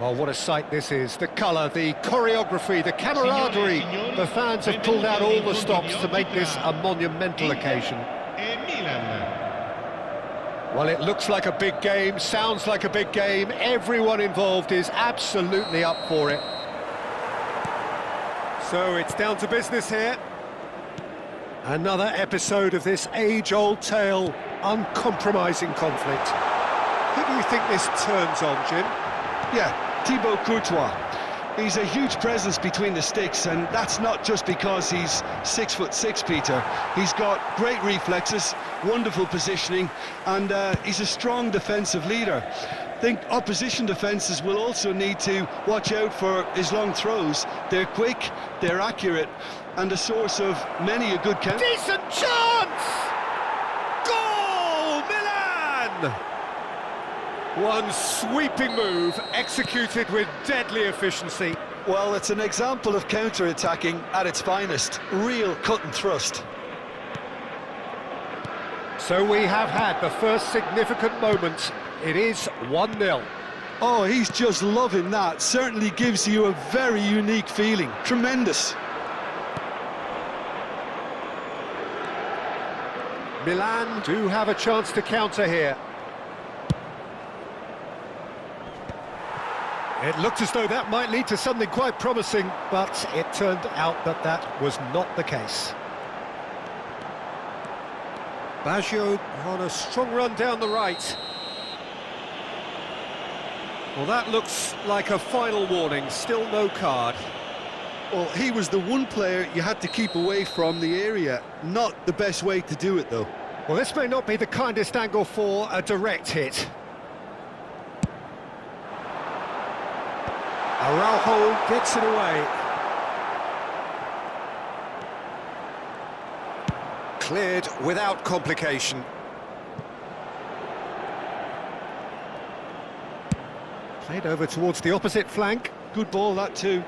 Well, what a sight this is. The colour, the choreography, the camaraderie. The fans have pulled out all the stops to make this a monumental occasion. Well, it looks like a big game, sounds like a big game. Everyone involved is absolutely up for it. So it's down to business here. Another episode of this age-old tale, uncompromising conflict. Who do you think this turns on, Jim? Yeah, Thibaut Courtois. He's a huge presence between the sticks, and that's not just because he's 6'6", Peter. He's got great reflexes, wonderful positioning, and he's a strong defensive leader. I think opposition defences will also need to watch out for his long throws. They're quick, they're accurate, and a source of many a good counter. Decent chance! Goal, Milan! One sweeping move, executed with deadly efficiency. Well, it's an example of counter-attacking at its finest. Real cut and thrust. So we have had the first significant moment. It is 1-0. Oh, he's just loving that. Certainly gives you a very unique feeling. Tremendous. Milan do have a chance to counter here. It looked as though that might lead to something quite promising, but it turned out that that was not the case. Baggio on a strong run down the right. Well, that looks like a final warning, still no card. Well, he was the one player you had to keep away from the area. Not the best way to do it, though. Well, this may not be the kindest angle for a direct hit. Araujo gets it away. Cleared without complication. Played over towards the opposite flank. Good ball, that too.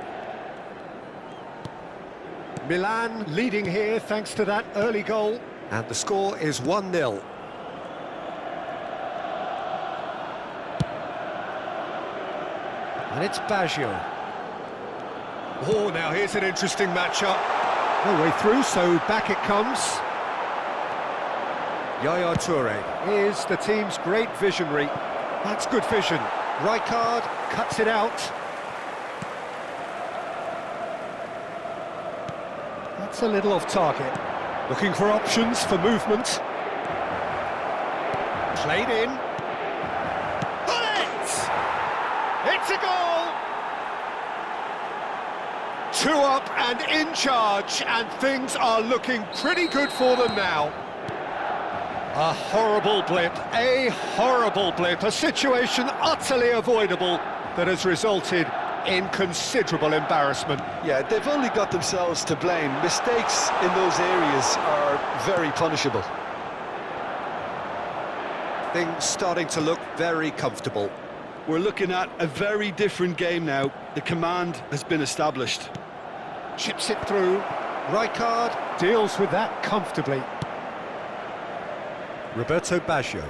Milan leading here thanks to that early goal. And the score is 1-0. And it's Baggio. Oh, now here's an interesting matchup. No way through, so back it comes. Yaya Toure is the team's great visionary. That's good vision. Rijkaard cuts it out. That's a little off target. Looking for options for movement. Played in. Bullet! It's a goal! 2 up and in charge, and things are looking pretty good for them now. A horrible blip, a situation utterly avoidable that has resulted in considerable embarrassment. Yeah, they've only got themselves to blame. Mistakes in those areas are very punishable. Things starting to look very comfortable. We're looking at a very different game now. The command has been established. Chips it through. Rijkaard deals with that comfortably. Roberto Baggio.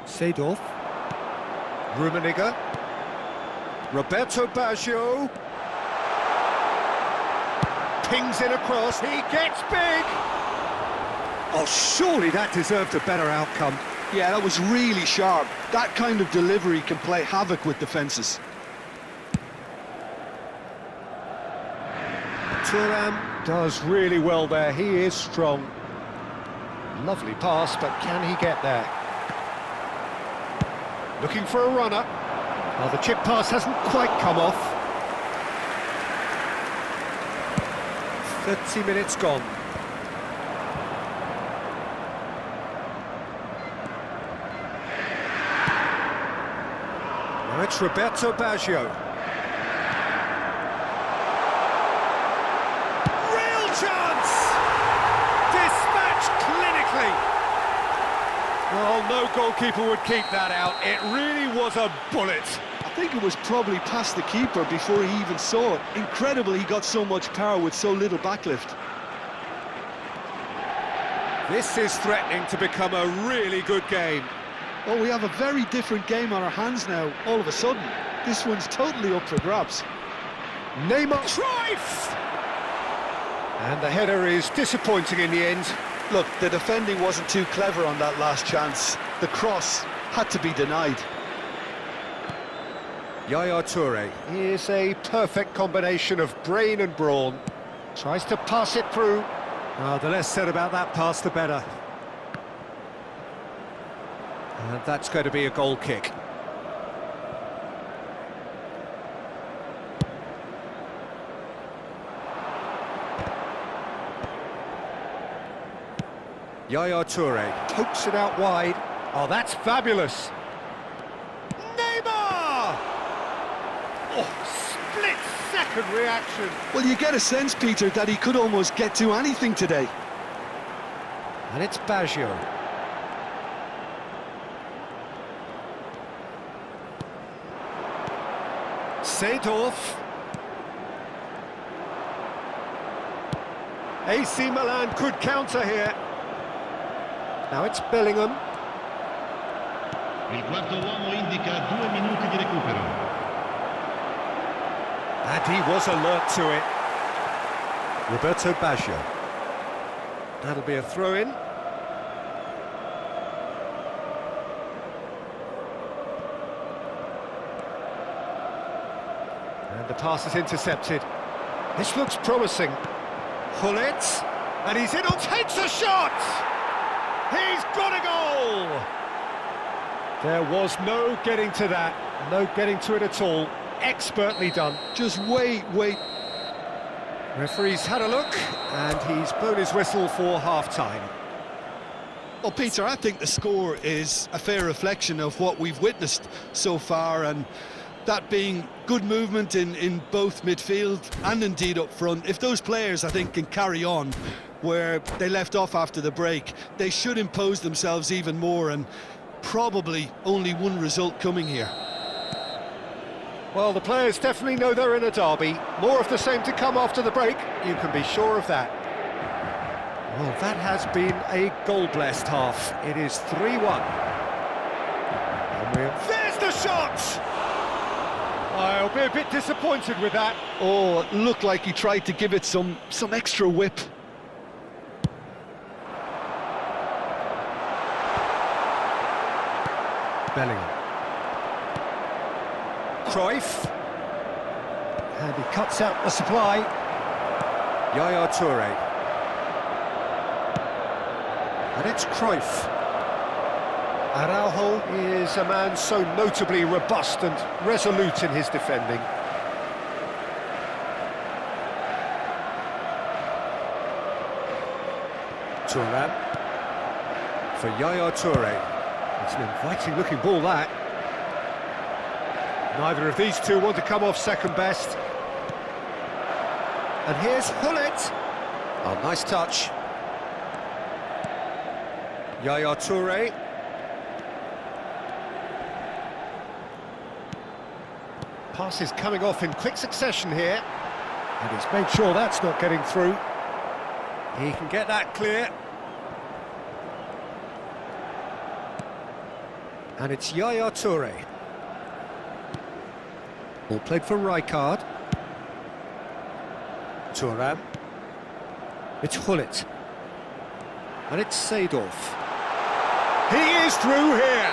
Seedorf. Rummenigge. Roberto Baggio. Pings it across. He gets big. Oh, surely that deserved a better outcome. Yeah, that was really sharp. That kind of delivery can play havoc with defences. Thuram does really well there. He is strong. Lovely pass, but can he get there? Looking for a runner. Well, the chip pass hasn't quite come off. 30 minutes gone. Now it's Roberto Baggio. Real chance! Dispatched clinically. Well, no goalkeeper would keep that out. It really was a bullet. I think it was probably past the keeper before he even saw it. Incredible he got so much power with so little backlift. This is threatening to become a really good game. Oh, we have a very different game on our hands now, all of a sudden. This one's totally up for grabs. Neymar Cruyff! And the header is disappointing in the end. Look, the defending wasn't too clever on that last chance. The cross had to be denied. Yaya Toure is a perfect combination of brain and brawn. Tries to pass it through. Well, the less said about that pass, the better. And that's going to be a goal kick. Yaya Toure pokes it out wide. Oh, that's fabulous. Neymar! Oh, split-second reaction. Well, you get a sense, Peter, that he could almost get to anything today. And it's Baggio. Seedorf. AC Milan could counter here. Now it's Bellingham. Il quarto uomo indica 2 minuti di recupero. And he was alert to it. Roberto Baggio. That'll be a throw-in. And the pass is intercepted. This looks promising. Hullet, and he's in, takes a shot! He's got a goal! There was no getting to that, no getting to it at all. Expertly done. Just wait. Referee's had a look, and he's blown his whistle for half-time. Well, Peter, I think the score is a fair reflection of what we've witnessed so far, and that being good movement in both midfield and indeed up front. If those players, I think, can carry on where they left off after the break, they should impose themselves even more, and probably only one result coming here. Well, the players definitely know they're in a derby. More of the same to come after the break, you can be sure of that. Well, that has been a goal-blessed half. It is 3-1. There's the shot! I'll be a bit disappointed with that. Oh, it looked like he tried to give it some extra whip. Bellingham. Cruyff. And he cuts out the supply. Yaya Toure. And it's Cruyff. Araujo is a man so notably robust and resolute in his defending. Thuram for Yaya Toure. It's an inviting looking ball, that. Neither of these two want to come off second best. And here's Hullet. Oh, nice touch. Yaya Toure. Pass is coming off in quick succession here. And he's made sure that's not getting through. He can get that clear. And it's Yaya Toure. Ball played for Rijkaard. Thuram. It's Hullet. And it's Seedorf. He is through here!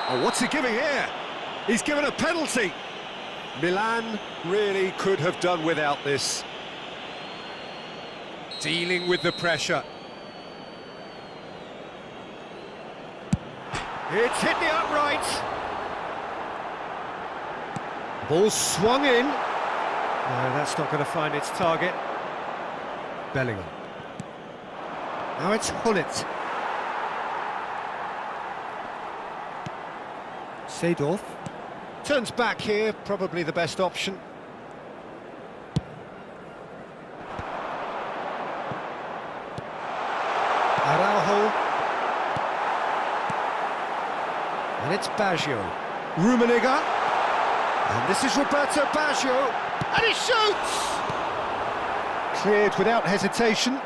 Oh, what's he giving here? He's given a penalty! Milan really could have done without this. Dealing with the pressure. It's hit the upright. Ball swung in. No, that's not going to find its target. Bellingham. Now it's Hullet. Seedorf. Turns back here, probably the best option. Araujo. And it's Baggio. Rummenigge. And this is Roberto Baggio. And he shoots! Cleared without hesitation.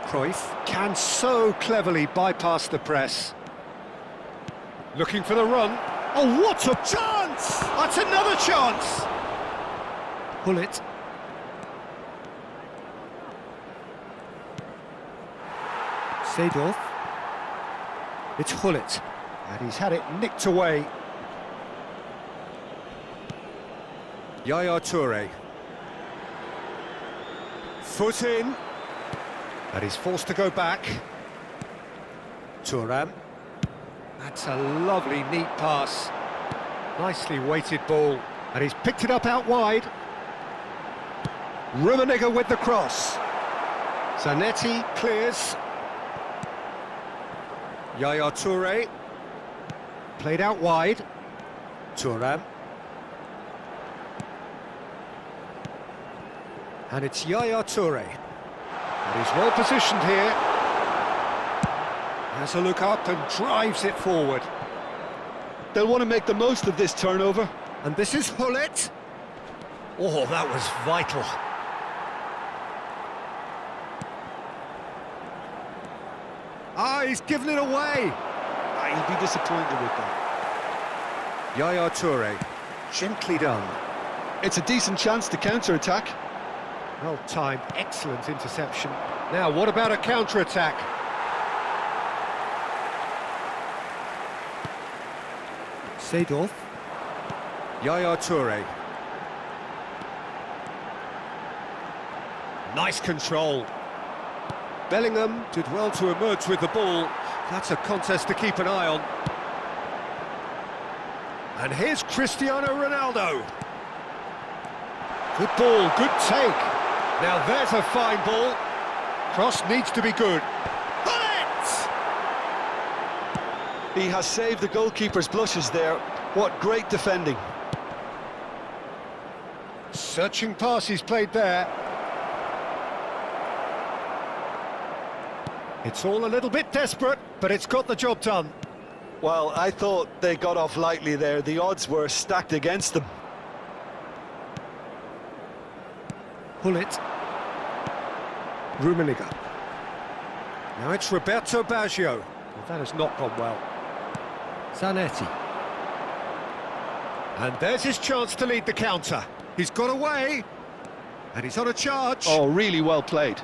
Cruyff can so cleverly bypass the press. Looking for the run. Oh, what a chance! That's another chance! Gullit. Seedorf. It's Gullit. And he's had it nicked away. Yaya Toure. Foot in. And he's forced to go back. Thuram. That's a lovely, neat pass. Nicely weighted ball. And he's picked it up out wide. Rummenigge with the cross. Zanetti clears. Yaya Toure. Played out wide. Thuram. And it's Yaya Toure. And he's well positioned here. Has a look up and drives it forward. They'll want to make the most of this turnover. And this is Gullit. Oh, that was vital. Ah, he's given it away. He'll be disappointed with that. Yaya Toure, gently done. It's a decent chance to counter-attack. Well timed, excellent interception. Now, what about a counter-attack? Seedorf. Yaya Toure. Nice control. Bellingham did well to emerge with the ball. That's a contest to keep an eye on. And here's Cristiano Ronaldo. Good ball, good take. Now there's a fine ball. Cross needs to be good. He has saved the goalkeeper's blushes there. What great defending. Searching pass he's played there. It's all a little bit desperate, but it's got the job done. Well, I thought they got off lightly there. The odds were stacked against them. Gullit. Rummenigge. Now it's Roberto Baggio. Well, that has not gone well. Zanetti. And there's his chance to lead the counter. He's got away. And he's on a charge. Oh, really well played.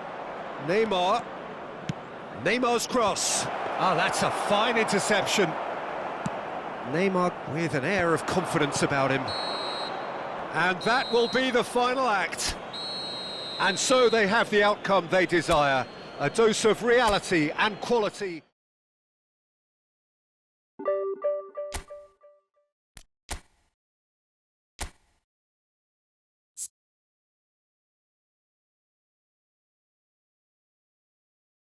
Neymar. Neymar's cross. Ah, that's a fine interception. Neymar with an air of confidence about him. And that will be the final act. And so they have the outcome they desire. A dose of reality and quality.